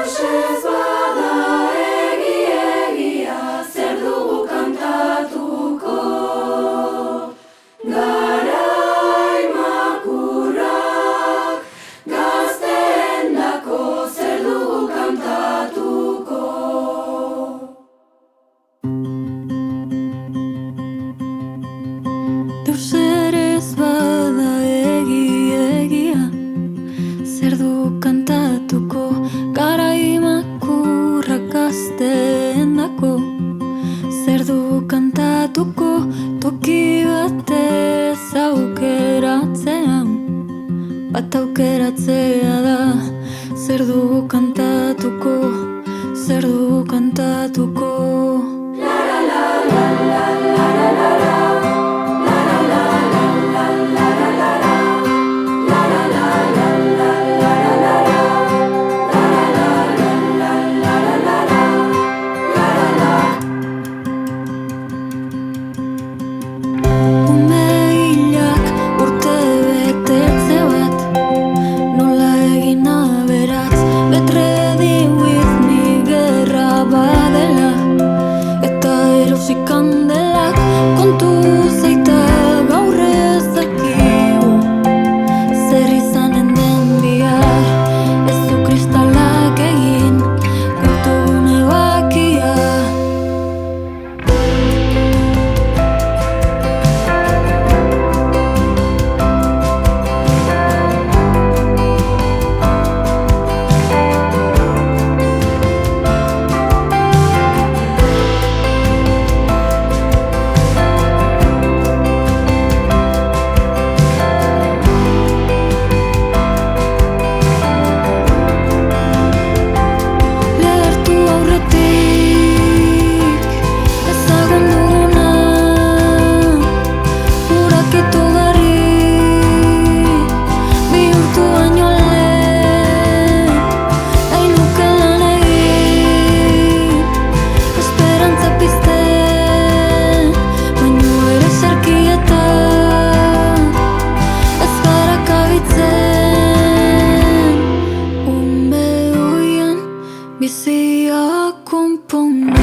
Deusez bada egia, zer dugu kantatuko? Garai makurrak, gazteendako zer dugu kantatuko? Deus ere ez bada egia, zer dugu kantatuko? Garai makurrak gazteendako zer dugu kantatuko? Toki batez aukeratzean, bat aukeratzea da. Zer dugu kantatuko? Zer dugu kantatuko? Kandelak kontu zeita gaur ez dakigu zer izanen den bihar. Ez du kristalak egin kultune bakia. Bizia konpondu.